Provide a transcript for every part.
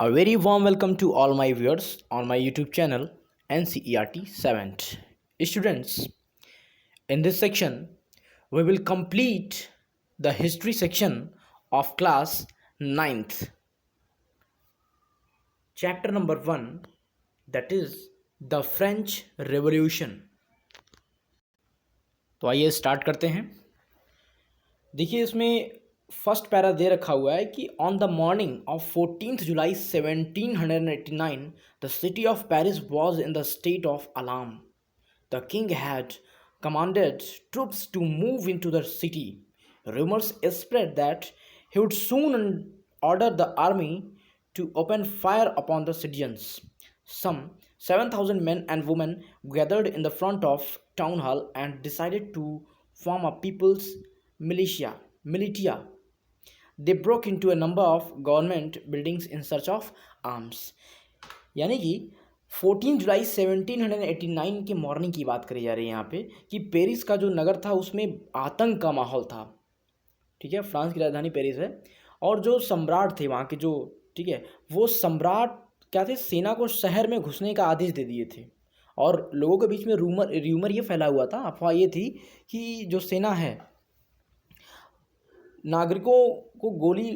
A very warm welcome to all my viewers on my YouTube channel NCERT 7th. Students, in this section, we will complete the history section of class 9th. Chapter number 1, that is the French Revolution. तो आइए start करते हैं। देखिए इसमें first para दे रखा हुआ है कि on the morning of 14th July 1789 the city of Paris was in the state of alarm. The king had commanded troops to move into the city. Rumors spread that he would soon order the army to open fire upon the citizens. Some 7,000 men and women gathered in the front of town hall and decided to form a people's militia. They broke into a number of government buildings in search of arms. यानी कि 14 जुलाई 1789 के morning की बात करी जा रही है यहाँ पे कि पेरिस का जो नगर था उसमें आतंक का माहौल था। ठीक है, फ्रांस की राजधानी पेरिस है और जो सम्राट थे वहाँ के जो, ठीक है, वो सम्राट क्या थे, सेना को शहर में घुसने का आदेश दे दिए थे और लोगों के बीच में रूमर ये फैला हुआ था, अफवाह ये थी कि जो सेना है नागरिकों को गोली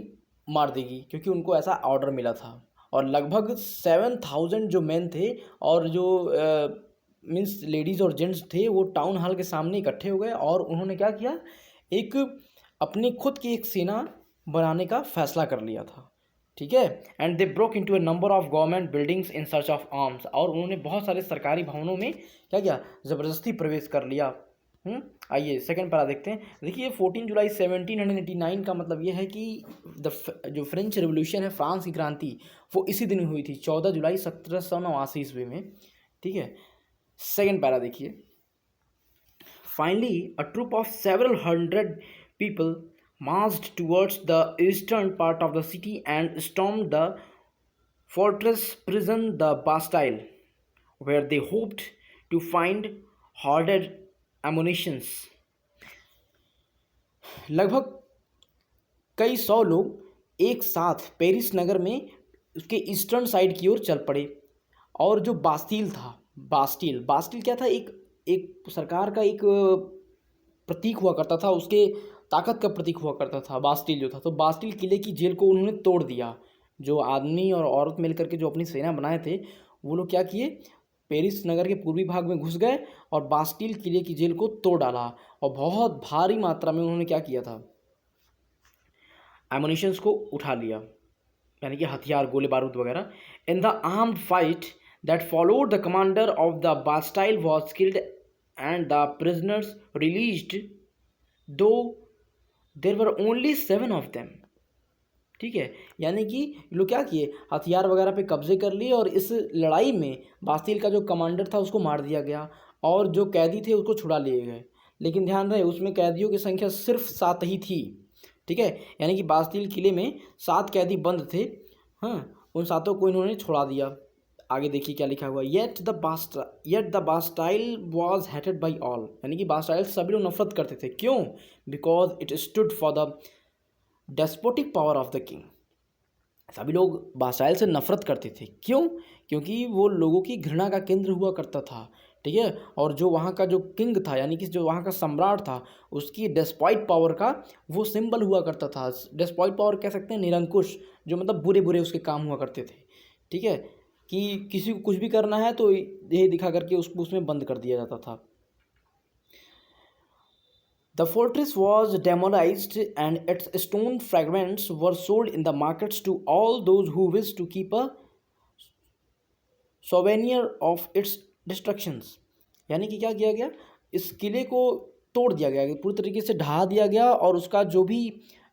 मार देगी क्योंकि उनको ऐसा ऑर्डर मिला था। और लगभग 7,000 जो मैन थे और जो मीन्स लेडीज़ और जेंट्स थे वो टाउन हॉल के सामने इकट्ठे हो गए और उन्होंने क्या किया, एक अपनी खुद की एक सेना बनाने का फैसला कर लिया था। ठीक है, and they broke into a number of government buildings in search of arms, और उन्होंने बहुत सारे सरकारी भवनों में क्या किया, ज़बरदस्ती प्रवेश कर लिया। आइए सेकंड पैरा देखते हैं। देखिए 14 जुलाई 1789 का मतलब ये है कि जो फ्रेंच रेवोल्यूशन है, फ्रांस की क्रांति, वो इसी दिन हुई थी 14 जुलाई 1789 ईस्वी में। ठीक है, सेकंड पैरा देखिए। Finally a troop of several hundred people marched towards the eastern part of the city and stormed the fortress prison the Bastille, where they hoped to find hoarded ammunitions. लगभग कई सौ लोग एक साथ Paris नगर में उसके eastern side की ओर चल पड़े और जो बास्टील था, बास्टील क्या था, एक सरकार का एक प्रतीक हुआ करता था, उसके ताकत का प्रतीक हुआ करता था बास्टील जो था। तो बास्टील किले की जेल को उन्होंने तोड़ दिया। जो आदमी और औरत मिल करके जो अपनी सेना बनाए थे वो लोग क्या किए, पेरिस नगर के पूर्वी भाग में घुस गए और बास्टील किले की जेल को तोड़ डाला और बहुत भारी मात्रा में उन्होंने क्या किया था, एमुनिशंस को उठा लिया, यानी कि हथियार, गोले बारूद वगैरह। In the armed fight that followed the commander of the Bastille was killed and the prisoners released, though there were only 7 of them. ठीक है, यानी कि लोग क्या किए, हथियार वगैरह पे कब्जे कर लिए और इस लड़ाई में बास्टील का जो कमांडर था उसको मार दिया गया और जो कैदी थे उसको छुड़ा लिए गए। लेकिन ध्यान रहे उसमें कैदियों की संख्या सिर्फ 7 ही थी। ठीक है, यानी कि बास्टील किले में 7 कैदी बंद थे। हाँ, उन 7 को इन्होंने छुड़ा दिया। आगे देखिए क्या लिखा हुआ, yet the Bastille was hated by all, यानी कि बास्टाइल सभी लोग नफरत करते थे। क्यों? Because it stood for the despotic power of the king. सभी लोग बास्टाइल से नफरत करते थे। क्यों? क्योंकि वो लोगों की घृणा का केंद्र हुआ करता था। ठीक है, और जो वहाँ का जो किंग था, यानी कि जो वहाँ का सम्राट था, उसकी डेस्पॉइट पावर का वो सिंबल हुआ करता था। डेस्पॉइट पावर कह सकते हैं निरंकुश, जो मतलब बुरे बुरे उसके काम हुआ करते थे। ठीक है, कि किसी को कुछ भी करना है तो यही दिखा करके उसको उसमें बंद कर दिया जाता था। The fortress was demolished and its stone fragments were sold in the markets to all those who wish to keep a souvenir of its destructions. यानी कि क्या किया गया, इस किले को तोड़ दिया गया, पूरी तरीके से ढहा दिया गया और उसका जो भी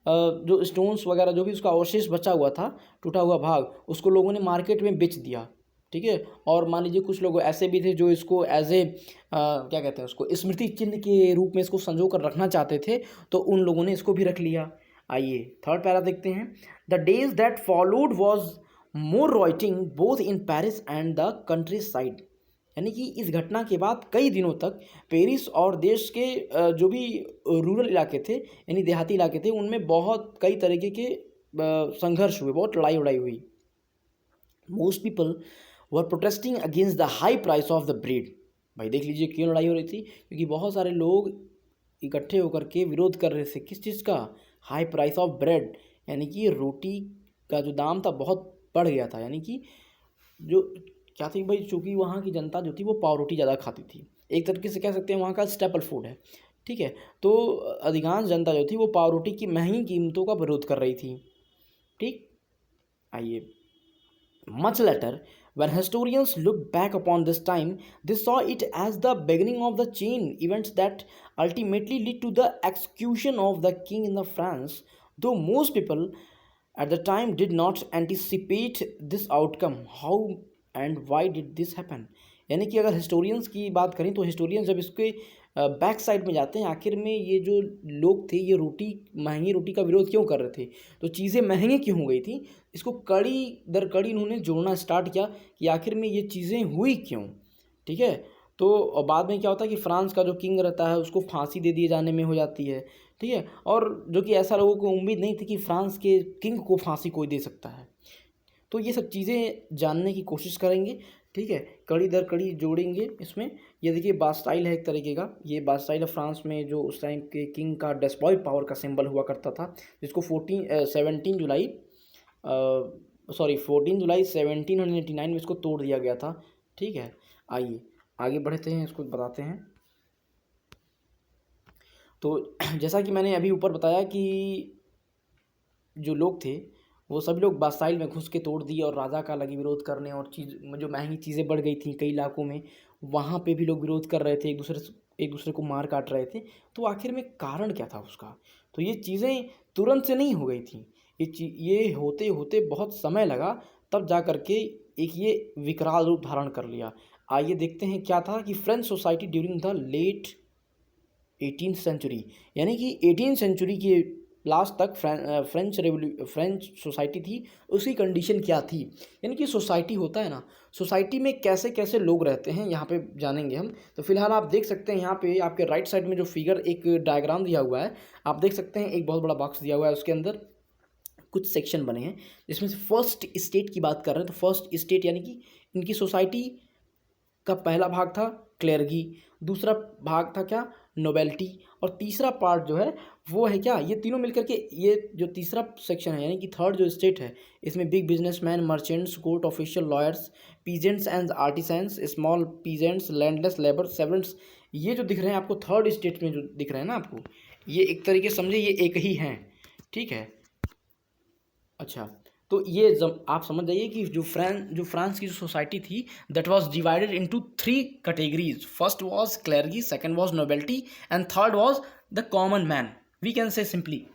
जो स्टोन्स वगैरह जो भी उसका अवशेष बचा हुआ था, टूटा हुआ भाग, उसको लोगों ने मार्केट में बेच दिया। ठीक है, और मान लीजिए कुछ लोग ऐसे भी थे जो इसको एज ए क्या कहते हैं उसको, स्मृति चिन्ह के रूप में इसको संजो कर रखना चाहते थे, तो उन लोगों ने इसको भी रख लिया। आइए थर्ड पैरा देखते हैं। The days that followed was more rioting both in Paris and the countryside, यानी कि इस घटना के बाद कई दिनों तक पेरिस और देश के जो भी रूरल इलाके थे, यानी देहाती इलाके थे, उनमें बहुत कई तरीके के संघर्ष हुए, बहुत लड़ाई उड़ाई हुई। Most people were protesting against the high price of the bread. भाई देख लीजिए क्यों लड़ाई हो रही थी, क्योंकि बहुत सारे लोग इकट्ठे होकर के विरोध कर रहे थे किस चीज़ का, हाई प्राइस ऑफ ब्रेड, यानी कि रोटी का जो दाम था बहुत बढ़ गया था। यानी कि जो क्या थी भाई, चूँकि वहाँ की जनता जो थी वो पाव रोटी ज़्यादा खाती थी, एक तरीके से कह सकते हैं वहाँ का स्टेपल फूड है, ठीक है। तो अधिकांश जनता जो थी वो पाव रोटी की महंगी कीमतों का विरोध कर रही थी, ठीक। आइए, much later, when historians look back upon this time, they saw it as the beginning of the chain events that ultimately lead to the execution of the king in the France, though most people at the time did not anticipate this outcome. How and why did this happen? यानी कि अगर historians की बात करें तो historians जब इसके back side में जाते हैं, आखिर में ये जो लोग थे ये महंगी रोटी का विरोध क्यों कर रहे थे, तो चीज़ें महंगी क्यों हो गई थी, इसको कड़ी दर कड़ी इन्होंने जोड़ना स्टार्ट किया कि आखिर में ये चीज़ें हुई क्यों, ठीक है। तो बाद में क्या होता है कि फ्रांस का जो किंग रहता है उसको फांसी दे दिए जाने में हो जाती है, ठीक है। और जो कि ऐसा लोगों को उम्मीद नहीं थी कि फ्रांस के किंग को फांसी कोई दे सकता है। तो ये सब चीज़ें जानने की कोशिश करेंगे, ठीक है, कड़ी दर कड़ी जोड़ेंगे इसमें। ये देखिए बास्टाइल है एक तरीके का, ये बास्टाइल है फ्रांस में जो उस टाइम के किंग का डेस्पॉइट पावर का सिंबल हुआ करता था, जिसको 14 जुलाई 1789 में इसको तोड़ दिया गया था, ठीक है। आइए आगे बढ़ते हैं, इसको बताते हैं। तो जैसा कि मैंने अभी ऊपर बताया कि जो लोग थे वो सभी लोग बास्टाइल में घुस के तोड़ दिए और राजा का लगे विरोध करने, और चीज़ जो महंगी चीज़ें बढ़ गई थी कई इलाकों में, वहाँ पे भी लोग विरोध कर रहे थे, एक दूसरे को मार काट रहे थे। तो आखिर में कारण क्या था उसका, तो ये चीज़ें तुरंत से नहीं हो गई थी, ये होते होते बहुत समय लगा, तब जा कर के एक ये विकराल रूप धारण कर लिया। आइए देखते हैं क्या था कि French society during the late 18th century, यानी कि 18th सेंचुरी के लास्ट तक फ्रेंच सोसाइटी थी, उसकी कंडीशन क्या थी। यानी कि सोसाइटी होता है ना, सोसाइटी में कैसे कैसे लोग रहते हैं यहाँ पे जानेंगे हम। तो फिलहाल आप देख सकते हैं यहाँ पे आपके राइट साइड में जो फिगर एक डायग्राम दिया हुआ है, आप देख सकते हैं एक बहुत बड़ा बॉक्स दिया हुआ है, उसके अंदर कुछ सेक्शन बने हैं, जिसमें से फर्स्ट स्टेट की बात कर रहे हैं। तो फर्स्ट स्टेट यानी कि इनकी सोसाइटी का पहला भाग था क्लेर्गी, दूसरा भाग था क्या, नोबेलिटी, और तीसरा पार्ट जो है वो है क्या, ये तीनों मिलकर के ये जो तीसरा सेक्शन है, यानी कि थर्ड जो स्टेट है, इसमें big businessman, merchants, court official, lawyers, peasants and artisans, small peasants, landless, labour, servants, ये जो दिख रहे हैं आपको थर्ड स्टेट में जो दिख रहे हैं ना आपको, ये एक तरीके से समझे ये एक ही हैं, ठीक है। अच्छा, तो ये आप समझ जाइए कि जो फ्रांस की जो सोसाइटी थी that was divided into 3 categories. First was clergy, second was nobility, and third was the common man, we can say simply.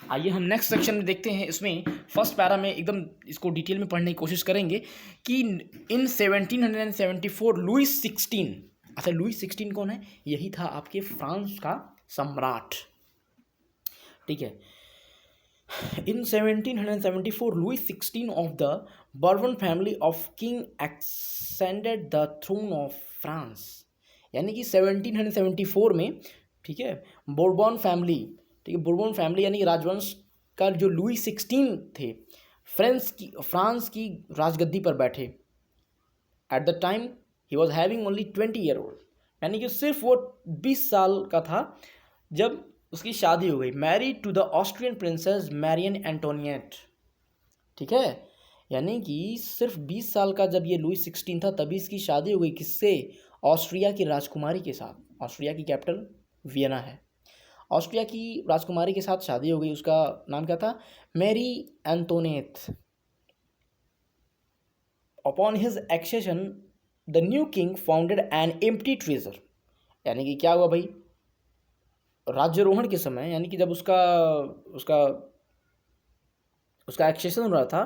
आइए हम नेक्स्ट सेक्शन में देखते हैं, इसमें फर्स्ट पैरा में एकदम इसको डिटेल में पढ़ने की कोशिश करेंगे कि इन 1774 लुईस 16, अच्छा लुईस 16 कौन है, यही था आपके फ्रांस का सम्राट, ठीक है। In 1774, Louis XVI of the Bourbon family of king ascended the throne of France, यानी कि 1774 में, ठीक है, बोर्बन फैमिली, ठीक है, बोर्बन फैमिली यानी कि राजवंश का जो लुई 16 थे, फ्रांस की राजगद्दी पर बैठे। At the time he was having only 20 year old, यानी कि सिर्फ वो 20 साल का था जब उसकी शादी हो गई, married to the Austrian princess Marie Antoinette, ठीक है। यानी कि सिर्फ 20 साल का जब ये लुईस 16 था तभी इसकी शादी हो गई, किससे, ऑस्ट्रिया की राजकुमारी के साथ। ऑस्ट्रिया की कैपिटल वियना है, ऑस्ट्रिया की राजकुमारी के साथ शादी हो गई, उसका नाम क्या था, Marie Antoinette. Upon his accession the new king founded an empty treasure, यानी कि क्या हुआ भाई, राज्यारोहण के समय, यानी कि जब उसका उसका उसका एक्सेशन हो रहा था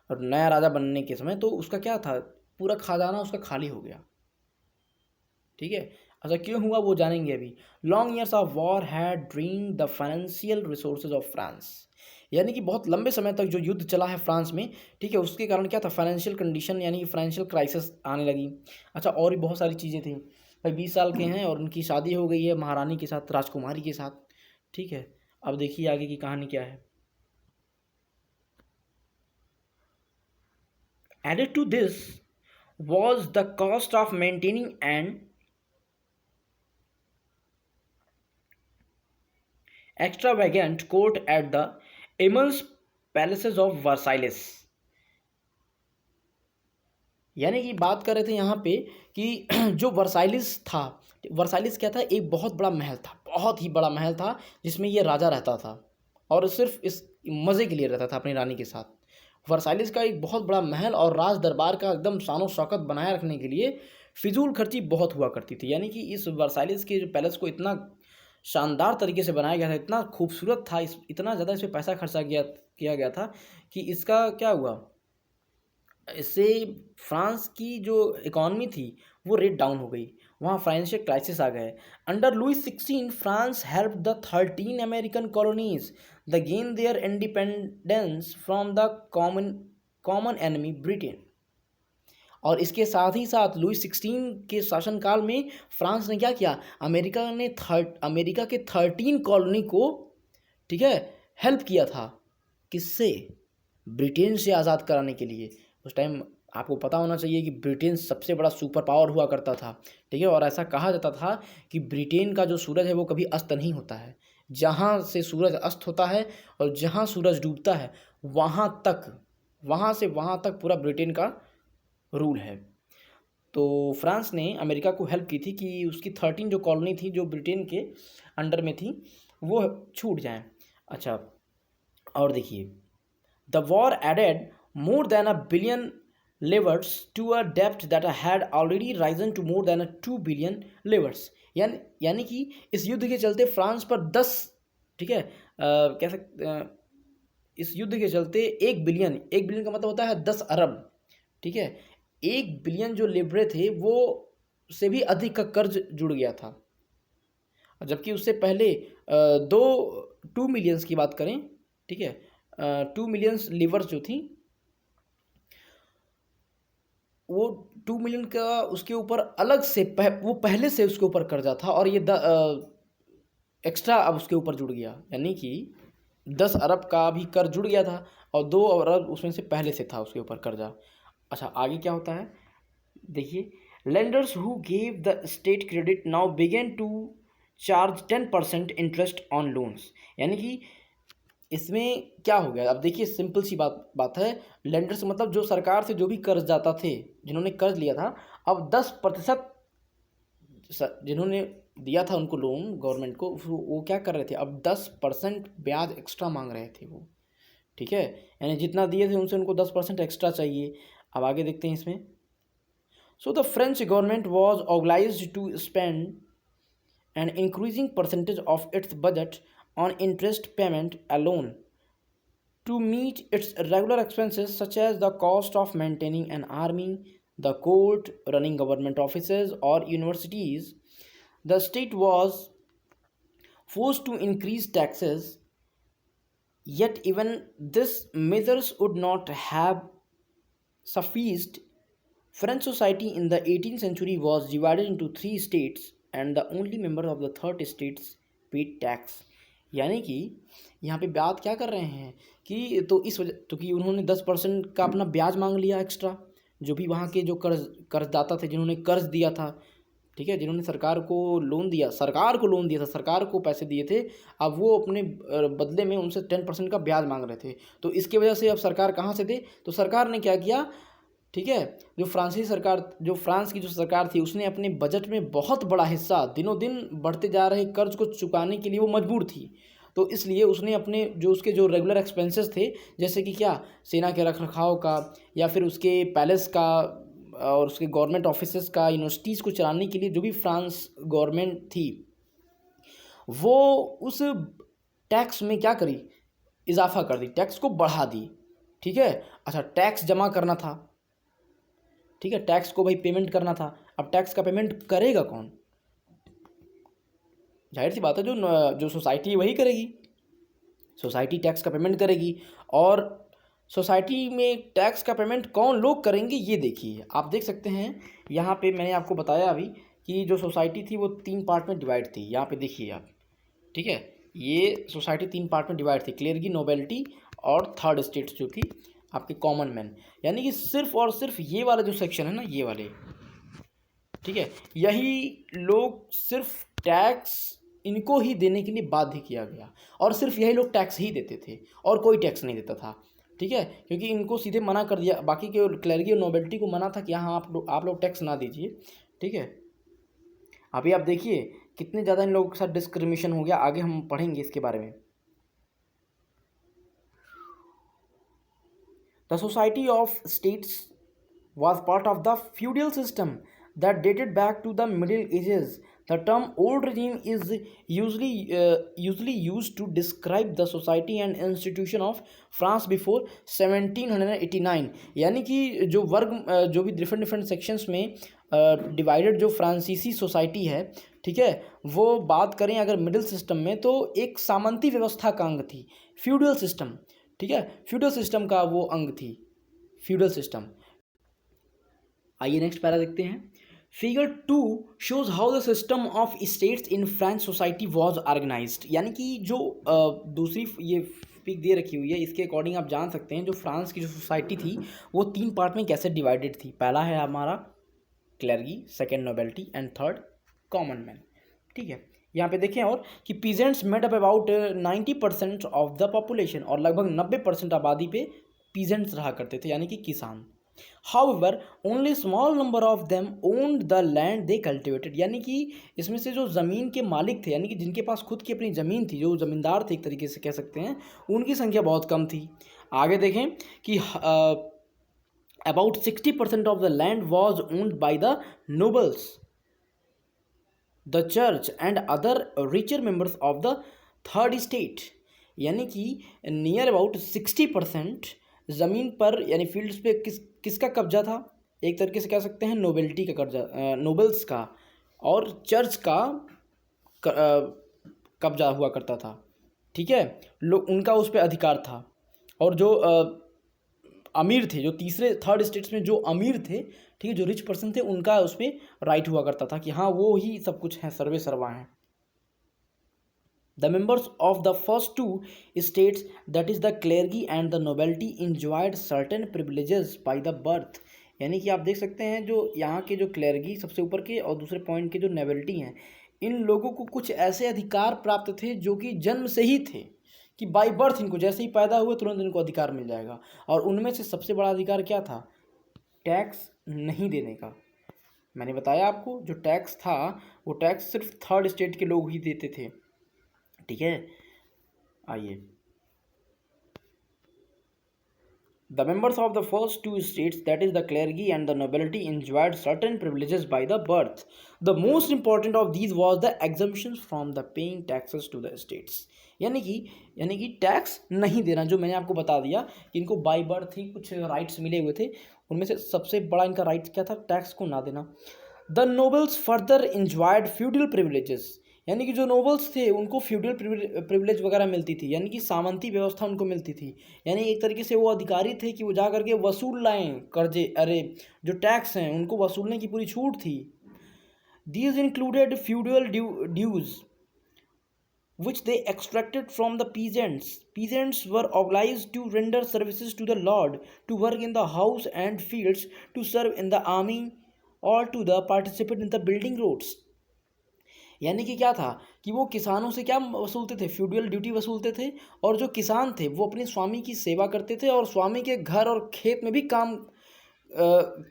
और नया राजा बनने के समय, तो उसका क्या था, पूरा खजाना उसका खाली हो गया, ठीक है। अच्छा क्यों हुआ वो जानेंगे अभी। Long years of war had drained the financial resources of France, यानी कि बहुत लंबे समय तक जो युद्ध चला है फ्रांस में, ठीक है, उसके कारण क्या था, फाइनेंशियल कंडीशन यानी कि फाइनेंशियल क्राइसिस आने लगी। अच्छा और भी बहुत सारी चीज़ें थी भाई, 20 साल के हैं और उनकी शादी हो गई है महारानी के साथ, राजकुमारी के साथ, ठीक है। अब देखिए आगे की कहानी क्या है। Added to this was the cost of maintaining an extravagant court at the immense palaces of Versailles. यानी कि बात कर रहे थे यहाँ पे कि जो वर्साइलिस था, वर्साइलिस क्या था, एक बहुत बड़ा महल था, बहुत ही बड़ा महल था जिसमें ये राजा रहता था और सिर्फ इस मज़े के लिए रहता था अपनी रानी के साथ। वर्साइलिस का एक बहुत बड़ा महल और राज दरबार का एकदम शानो शौकत बनाए रखने के लिए फिजूल खर्ची बहुत हुआ करती थी। यानी कि इस वर्साइलिस के जो पैलेस को इतना शानदार तरीके से बनाया गया था, इतना खूबसूरत था, इतना ज़्यादा इस पर पैसा खर्चा किया गया था कि इसका क्या हुआ, इससे फ्रांस की जो इकॉनमी थी वो रेट डाउन हो गई, वहाँ फाइनेंशियल क्राइसिस आ गए। Under Louis 16 France help the 13 American colonies the gain their independence from the common enemy Britain. और इसके साथ ही साथ लुइस 16 के शासनकाल में फ्रांस ने क्या किया, अमेरिका के 13 कॉलोनी को, ठीक है, हेल्प किया था। किससे? ब्रिटेन से आज़ाद कराने के लिए। उस टाइम आपको पता होना चाहिए कि ब्रिटेन सबसे बड़ा सुपर पावर हुआ करता था, ठीक है, और ऐसा कहा जाता था कि ब्रिटेन का जो सूरज है वो कभी अस्त नहीं होता है। जहाँ से सूरज अस्त होता है और जहाँ सूरज डूबता है वहाँ से वहाँ तक पूरा ब्रिटेन का रूल है। तो फ्रांस ने अमेरिका को हेल्प की थी कि उसकी 13 जो कॉलोनी थी जो ब्रिटेन के अंडर में थी वो छूट जाएं। अच्छा, और देखिए, the war added more than $1 billion livres to a debt that had already risen to more than $2 billion livres। यानी कि इस युद्ध के चलते फ्रांस पर 10, ठीक है, इस युद्ध के चलते 1 बिलियन का मतलब होता है 10 अरब, ठीक है, 1 बिलियन जो लिब्रे थे वो से भी अधिक का कर्ज जुड़ गया था। जबकि उससे पहले 2 मिलियंस की बात करें, ठीक है, 2 मिलियंस लिवर्स जो थी वो 2 मिलियन का उसके ऊपर अलग से वो पहले से उसके ऊपर कर्जा था और ये एक्स्ट्रा अब उसके ऊपर जुड़ गया। यानी कि 10 अरब का भी कर्ज जुड़ गया था और 2 अरब उसमें से पहले से था उसके ऊपर कर्जा। अच्छा, आगे क्या होता है देखिए, lenders who gave the state credit now began to charge 10% interest on loans. यानी कि इसमें क्या हो गया, अब देखिए सिंपल सी बात है, लेंडर्स मतलब जो सरकार से जो भी कर्जदाता थे जिन्होंने कर्ज लिया था, अब 10% जिन्होंने दिया था उनको लोन गवर्नमेंट को, वो क्या कर रहे थे, अब 10% ब्याज एक्स्ट्रा मांग रहे थे वो, ठीक है, यानी जितना दिए थे उनसे उनको 10% एक्स्ट्रा चाहिए। अब आगे देखते हैं इसमें। So the French government was organized to spend an increasing percentage of its budget on interest payment alone to meet its regular expenses such as the cost of maintaining an army, the court, running government offices or universities. The state was forced to increase taxes, yet even this measures would not have sufficed. French society in the 18th century was divided into 3 states and the only member of the third states paid tax। यानी कि यहाँ पे बात क्या कर रहे हैं कि तो इस वजह तो कि उन्होंने 10% का अपना ब्याज मांग लिया एक्स्ट्रा, जो भी वहाँ के जो कर्जदाता थे जिन्होंने कर्ज दिया था, ठीक है, जिन्होंने सरकार को लोन दिया था, सरकार को पैसे दिए थे, अब वो अपने बदले में उनसे 10% का ब्याज मांग रहे थे। तो इसकी वजह से अब सरकार कहाँ से दे, तो सरकार ने क्या किया, ठीक है, जो फ्रांस की जो सरकार थी उसने अपने बजट में बहुत बड़ा हिस्सा दिनों दिन बढ़ते जा रहे कर्ज को चुकाने के लिए वो मजबूर थी। तो इसलिए उसने अपने उसके जो रेगुलर एक्सपेंसेस थे, जैसे कि क्या, सेना के रखरखाव का या फिर उसके पैलेस का और उसके गवर्नमेंट ऑफिसेस का, यूनिवर्सिटीज़ को चलाने के लिए जो भी फ्रांस गवर्नमेंट थी वो उस टैक्स में क्या करी, इजाफा कर दी, टैक्स को बढ़ा दी, ठीक है। अच्छा, टैक्स जमा करना था, ठीक है, टैक्स को भाई पेमेंट करना था, अब टैक्स का पेमेंट करेगा कौन, जाहिर सी बात है जो सोसाइटी वही करेगी, सोसाइटी टैक्स का पेमेंट करेगी। और सोसाइटी में टैक्स का पेमेंट कौन लोग करेंगे, ये देखिए आप देख सकते हैं यहाँ पे मैंने आपको बताया अभी कि जो सोसाइटी थी वो 3 पार्ट में डिवाइड थी। यहाँ पे देखिए आप, ठीक है, ये सोसाइटी 3 पार्ट में डिवाइड थी, क्लेरगी, नोबेलिटी और थर्ड स्टेट्स जो थी। आपके कॉमन मैन, यानी कि सिर्फ और सिर्फ ये वाला जो सेक्शन है ना, ये वाले, ठीक है, यही लोग सिर्फ टैक्स इनको ही देने के लिए बाध्य किया गया, और सिर्फ यही लोग टैक्स ही देते थे और कोई टैक्स नहीं देता था, ठीक है, क्योंकि इनको सीधे मना कर दिया, बाकी के क्लर्गी और नोबेल्टी को मना था कि हाँ आप लोग टैक्स ना दीजिए, ठीक है। अभी आप देखिए कितने ज़्यादा इन लोगों के साथ डिस्क्रिमिनेशन हो गया, आगे हम पढ़ेंगे इसके बारे में। The society of states was part of the feudal system that dated back to the Middle Ages. The term old regime is usually used to describe the society and institution of France before 1789. यानी कि जो वर्ग जो भी different sections में divided जो फ्रांसीसी society है, ठीक है, वो बात करें अगर मिडिल सिस्टम में तो एक सामंती व्यवस्था का अंग थी, फ्यूडल सिस्टम, ठीक है, फ्यूडल सिस्टम का वो अंग थी, फ्यूडल सिस्टम। आइए नेक्स्ट पैरा देखते हैं। Figure 2 shows how the system of states in French society was organized, यानी कि जो दूसरी ये पिक दे रखी हुई है इसके अकॉर्डिंग आप जान सकते हैं जो फ्रांस की जो सोसाइटी थी वो 3 पार्ट में कैसे डिवाइडेड थी। पहला है हमारा clergy, second novelty and third common man, ठीक है। यहाँ पे देखें और कि peasants made up about 90% of the population, और लगभग 90% आबादी पे पीजेंट्स रहा करते थे, यानी कि किसान। However, only small number of them owned the land they cultivated, यानी कि इसमें से जो ज़मीन के मालिक थे, यानी कि जिनके पास खुद की अपनी ज़मीन थी, जो ज़मींदार थे एक तरीके से कह सकते हैं, उनकी संख्या बहुत कम थी। आगे देखें कि about 60% of the land was owned by the nobles, the church and other richer members of the third estate, यानी कि नियर अबाउट 60% ज़मीन पर यानी फील्ड्स पे किसका कब्जा था, एक तरीके से कह सकते हैं नोबेल्टी का कब्जा, नोबल्स का, और चर्च का कब्जा हुआ करता था, ठीक है, लोग उनका उस पर अधिकार था। और जो अमीर थे, जो तीसरे थर्ड स्टेट्स में जो अमीर थे, ठीक है, जो रिच पर्सन थे, उनका उस पर राइट हुआ करता था कि हाँ वो ही सब कुछ है, सर्वे सर्वा हैं। The members of the first two states, that is the clergy and the nobility, enjoyed certain privileges by the birth, यानी कि आप देख सकते हैं जो यहाँ के जो क्लर्गी सबसे ऊपर के और दूसरे पॉइंट के जो नोबिलिटी हैं, इन लोगों को कुछ ऐसे अधिकार प्राप्त थे जो कि जन्म से ही थे, कि बाय बर्थ इनको जैसे ही पैदा हुए तुरंत इनको अधिकार मिल जाएगा। और उनमें से सबसे बड़ा अधिकार क्या था? टैक्स नहीं देने का। मैंने बताया आपको जो टैक्स था वो टैक्स सिर्फ थर्ड स्टेट के लोग ही देते थे, ठीक है। आइए, the members of the first two states, that is the clergy and the nobility, enjoyed certain privileges by the birth. The most important of these was the exemptions from the paying taxes to the states, यानी कि tax नहीं देना, जो मैंने आपको बता दिया कि इनको बाय बर्थ ही कुछ राइट्स मिले हुए थे, उनमें से सबसे बड़ा इनका राइट क्या था? टैक्स को ना देना। The nobles further enjoyed feudal privileges, यानी कि जो नोबल्स थे उनको फ्यूडल प्रिविलेज वगैरह मिलती थी, यानी कि सामंती व्यवस्था उनको मिलती थी, यानी एक तरीके से वो अधिकारी थे कि वो जा करके वसूल लाएं कर्जे, अरे जो टैक्स हैं उनको वसूलने की पूरी छूट थी। These included feudal dues which they extracted from the peasants. Peasants were obliged to render services to the lord, to work in the house and fields, to serve in the army, or to the participate in the building roads. यानी कि क्या था कि वो किसानों से क्या वसूलते थे? फ्यूडल ड्यूटी वसूलते थे, और जो किसान थे वो अपने स्वामी की सेवा करते थे, और स्वामी के घर और खेत में भी काम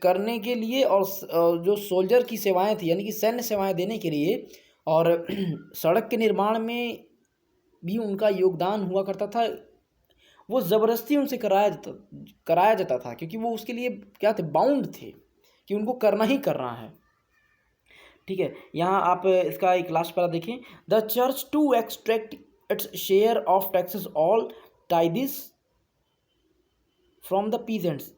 करने के लिए, और जो सोल्जर की सेवाएं थी यानी कि सैन्य सेवाएं देने के लिए, और सड़क के निर्माण में भी उनका योगदान हुआ करता था। वो ज़बरदस्ती उनसे कराया जाता था, क्योंकि वो उसके लिए क्या थे? बाउंड थे कि उनको करना ही करना है, ठीक है। यहाँ आप इसका एक लास्ट पैरा देखें। The church to extract its share of taxes all tithes from the peasants,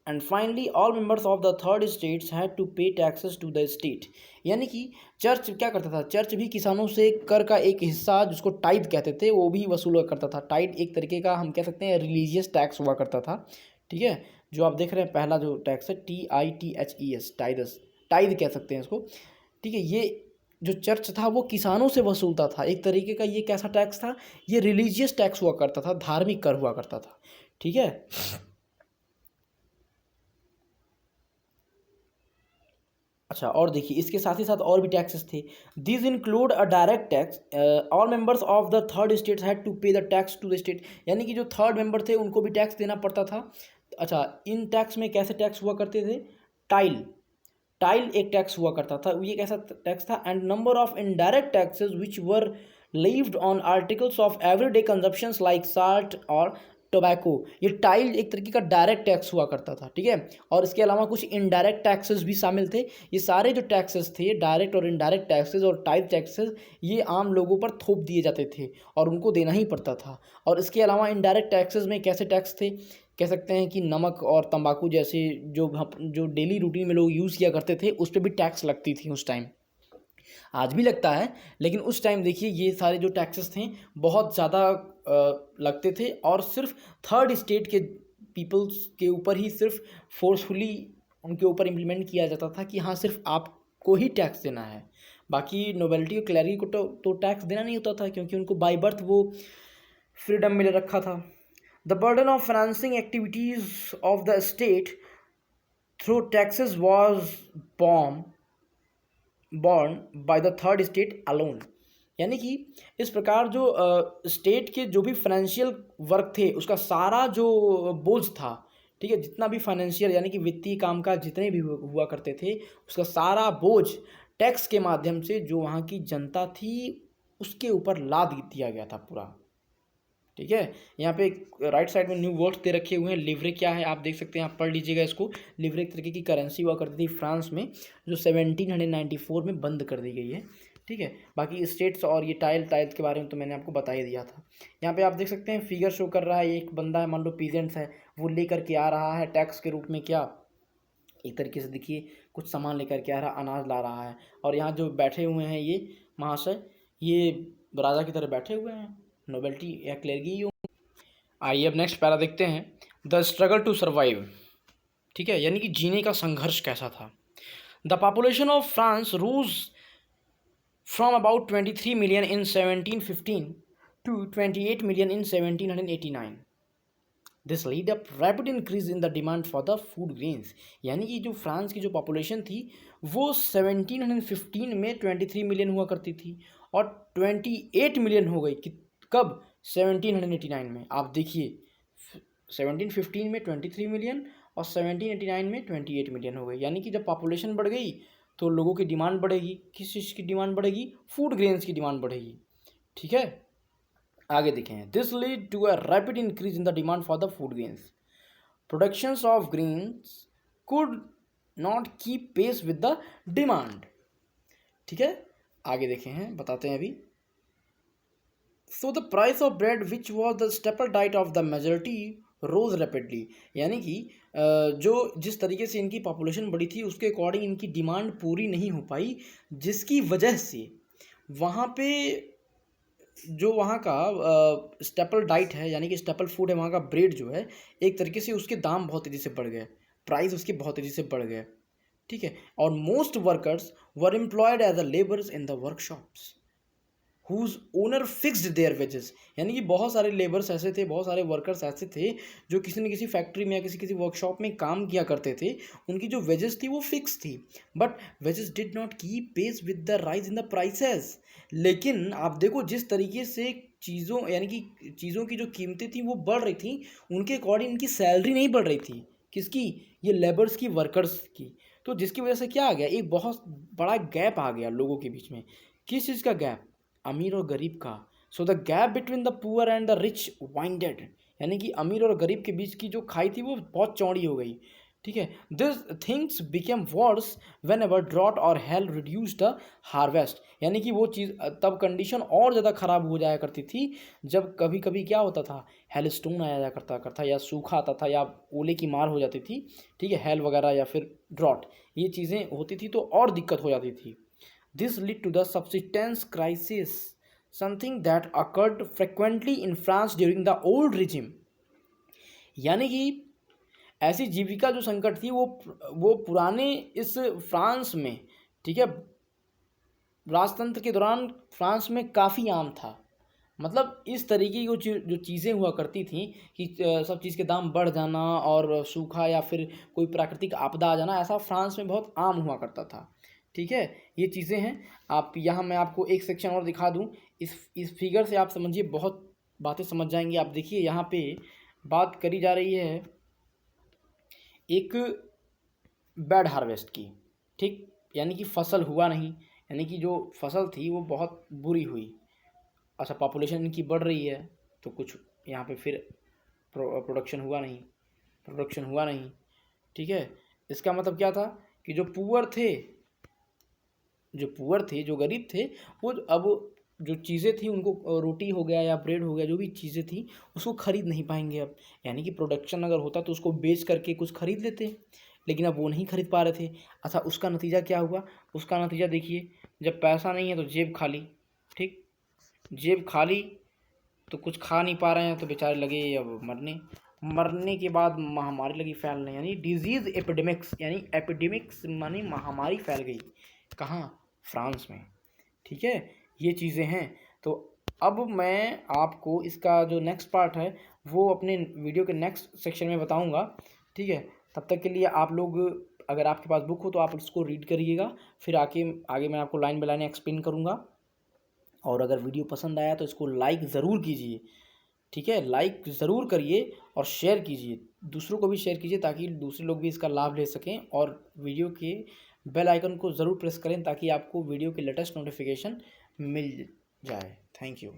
and finally all members of the third states had to pay taxes to the state, यानी कि चर्च क्या करता था? Church भी किसानों से कर का एक हिस्सा जिसको टाइद कहते थे वो भी वसूल करता था। टाइड एक तरीके का हम कह सकते हैं रिलीजियस टैक्स हुआ करता था, ठीक है। जो आप देख रहे हैं पहला जो टैक्स है TITHES, टाइदस, टाइद कह सकते हैं इसको, ठीक है। ये जो चर्च था वो किसानों से वसूलता था एक तरीके का। ये कैसा टैक्स था? ये रिलीजियस टैक्स हुआ करता था, धार्मिक कर हुआ करता था, ठीक है। अच्छा, और देखिए इसके साथ ही साथ और भी टैक्सेस थे। This include a direct tax, all members of the third state had to pay the tax to the state, यानी कि जो थर्ड मेंबर थे उनको भी टैक्स देना पड़ता था। अच्छा, इन टैक्स में कैसे टैक्स हुआ करते थे? टाइल टाइल एक टैक्स हुआ करता था, ये कैसा टैक्स था? And number of indirect taxes which were levied on articles of everyday consumptions like salt और टोबैको। ये टाइल एक तरीके का डायरेक्ट टैक्स हुआ करता था, ठीक है। और इसके अलावा कुछ इनडायरेक्ट टैक्सेस भी शामिल थे। ये सारे जो टैक्सेस थे, डायरेक्ट और इनडायरेक्ट टैक्सेस और टाइल टैक्सेस, ये आम लोगों पर थोप दिए जाते थे और उनको देना ही पड़ता था। और इसके अलावा इनडायरेक्ट टैक्सेस में कैसे टैक्स थे? कह सकते हैं कि नमक और तंबाकू जैसे जो डेली रूटीन में लोग यूज़ किया करते थे, उस पर भी टैक्स लगती थी उस टाइम। आज भी लगता है, लेकिन उस टाइम देखिए ये सारे जो टैक्सेस थे बहुत ज़्यादा लगते थे, और सिर्फ थर्ड स्टेट के पीपल्स के ऊपर ही सिर्फ फोर्सफुली उनके ऊपर इम्प्लीमेंट किया जाता था कि हाँ सिर्फ आपको ही टैक्स देना है। बाकी नोबेलिटी और क्लैरिटी को तो टैक्स देना नहीं होता था, क्योंकि उनको बाय बर्थ वो फ्रीडम मिल रखा था। The burden of financing activities of the state through taxes was born by the third state alone, यानी कि इस प्रकार जो स्टेट के जो भी फाइनेंशियल वर्क थे उसका सारा जो बोझ था, ठीक है, जितना भी फाइनेंशियल यानी कि वित्तीय कामकाज जितने भी हुआ करते थे, उसका सारा बोझ टैक्स के माध्यम से जो वहाँ की जनता थी उसके ऊपर लाद दिया गया था पूरा, ठीक है। यहाँ पे राइट साइड में न्यू वर्ड्स दे रखे हुए हैं। लिवरे क्या है आप देख सकते हैं, आप पढ़ लीजिएगा इसको। लिवरे एक तरीके की करेंसी हुआ करती थी फ्रांस में, जो 1794 में बंद कर दी गई है, ठीक है। बाकी स्टेट्स और ये टाइल्स के बारे में तो मैंने आपको बता ही दिया था। यहाँ पे आप देख सकते हैं फिगर शो कर रहा है, एक बंदा है, मान लो पीजेंट्स है, वो लेकर के आ रहा है टैक्स के रूप में क्या, एक तरीके से देखिए कुछ सामान लेकर के आ रहा, अनाज ला रहा है। और यहाँ जो बैठे हुए हैं ये महाशय, ये राजा की तरह बैठे हुए हैं, नोबेलिटी या क्लेरिगी। आइए अब नेक्स्ट पैरा देखते हैं, द स्ट्रगल टू सर्वाइव, ठीक है, यानी कि जीने का संघर्ष कैसा था। The population of France rose from about 23 million in 1715 to 28 million in 1789। This lead up rapid increase in the demand for the food grains, यानी कि जो फ्रांस की जो पॉपुलेशन थी वो 1715 में 23 मिलियन हुआ करती थी और 28 मिलियन हो गई कब? 1789 में। आप देखिए 1715 में 23 मिलियन और 1789 में 28 मिलियन हो गई, यानी कि जब पॉपुलेशन बढ़ गई तो लोगों की डिमांड बढ़ेगी। किस चीज़ की डिमांड बढ़ेगी? फूड ग्रेन्स की डिमांड बढ़ेगी, ठीक है। आगे देखें, this lead to a rapid increase in the demand for the food grains, productions of grains could not keep pace with the demand, ठीक है। आगे देखें हैं, बताते हैं अभी। So the price of bread which was the staple diet of the majority rose rapidly, यानी कि जो जिस तरीके से इनकी पॉपुलेशन बढ़ी थी उसके अकॉर्डिंग इनकी डिमांड पूरी नहीं हो पाई, जिसकी वजह से वहाँ पे जो वहाँ का स्टेपल डाइट है, यानी कि स्टेपल फूड है वहाँ का ब्रेड जो है, एक तरीके से उसके दाम बहुत तेज़ी से बढ़ गए, प्राइस उसके बहुत तेज़ी से बढ़ गए, ठीक है। और most workers were employed as a labours in the workshops whose owner fixed their wages, यानी कि बहुत सारे लेबर्स ऐसे थे, बहुत सारे वर्कर्स ऐसे थे जो किसी न किसी फैक्ट्री में या किसी किसी वर्कशॉप में काम किया करते थे, उनकी जो वेजेस थी वो फिक्स थी, but wages did not keep pace with the rise in the prices. लेकिन आप देखो जिस तरीके से चीज़ों यानी कि चीज़ों की जो कीमतें थी वो बढ़ रही थी, उनके अकॉर्डिंग इनकी सैलरी नहीं बढ़ रही थी। किसकी? ये लेबर्स की, वर्कर्स की। तो जिसकी वजह से क्या आ गया, एक बहुत बड़ा गैप आ गया लोगों के बीच में। किस चीज़ का गैप? अमीर और गरीब का। So the gap between the poor and the rich winded, यानी कि अमीर और गरीब के बीच की जो खाई थी वो बहुत चौड़ी हो गई, ठीक है। This things became worse whenever एवर ड्रॉट और हेल रिड्यूस द हार्वेस्ट, यानी कि वो चीज़ तब कंडीशन और ज़्यादा ख़राब हो जाया करती थी जब कभी कभी क्या होता था, हेल स्टोन आया जा करता या सूखा आता था या ओले की मार हो जाती थी, ठीक है, हेल वगैरह या फिर ड्रॉट, ये चीज़ें होती थी तो और दिक्कत हो जाती थी। This led to the subsistence crisis, something that occurred frequently in France during the old regime, यानी कि ऐसी जीविका जो संकट थी वो पुराने इस फ्रांस में, ठीक है, राजतंत्र के दौरान फ्रांस में काफ़ी आम था। मतलब इस तरीके की जो चीज़ें हुआ करती थी कि सब चीज़ के दाम बढ़ जाना और सूखा या फिर कोई प्राकृतिक आपदा आ जाना, ऐसा फ्रांस में बहुत आम हुआ करता था। ठीक है, ये चीज़ें हैं। आप यहाँ मैं आपको एक सेक्शन और दिखा दूँ, इस फिगर से आप समझिए बहुत बातें समझ जाएंगे। आप देखिए यहाँ पे बात करी जा रही है एक बैड हार्वेस्ट की, ठीक, यानी कि फसल हुआ नहीं, यानी कि जो फसल थी वो बहुत बुरी हुई। अच्छा, पॉपुलेशन इनकी बढ़ रही है तो कुछ यहाँ पे फिर प्रोडक्शन हुआ नहीं। ठीक है, इसका मतलब क्या था कि जो गरीब थे, वो अब जो चीज़ें थी उनको, रोटी हो गया या ब्रेड हो गया, जो भी चीज़ें थी उसको ख़रीद नहीं पाएंगे अब। यानी कि प्रोडक्शन अगर होता तो उसको बेच करके कुछ ख़रीद लेते, लेकिन अब वो नहीं खरीद पा रहे थे। अच्छा, उसका नतीजा क्या हुआ? उसका नतीजा देखिए, जब पैसा नहीं है तो जेब खाली। ठीक, जेब खाली तो कुछ खा नहीं पा रहे हैं तो बेचारे लगे अब मरने के बाद महामारी लगी फैलने, यानी डिजीज़ एपिडेमिक्स, यानी एपिडेमिक्स मानी महामारी फैल गई। कहाँ? फ्रांस में। ठीक है, ये चीज़ें हैं। तो अब मैं आपको इसका जो नेक्स्ट पार्ट है वो अपने वीडियो के नेक्स्ट सेक्शन में बताऊंगा। ठीक है, तब तक के लिए आप लोग, अगर आपके पास बुक हो तो आप उसको रीड करिएगा, फिर आगे मैं आपको लाइन बाय लाइन एक्सप्लेन करूँगा। और अगर वीडियो पसंद आया तो इसको लाइक ज़रूर कीजिए। ठीक है, लाइक ज़रूर करिए और शेयर कीजिए, दूसरों को भी शेयर कीजिए ताकि दूसरे लोग भी इसका लाभ ले सकें। और वीडियो के बेल आइकन को ज़रूर प्रेस करें ताकि आपको वीडियो के लेटेस्ट नोटिफिकेशन मिल जाए। Thank you.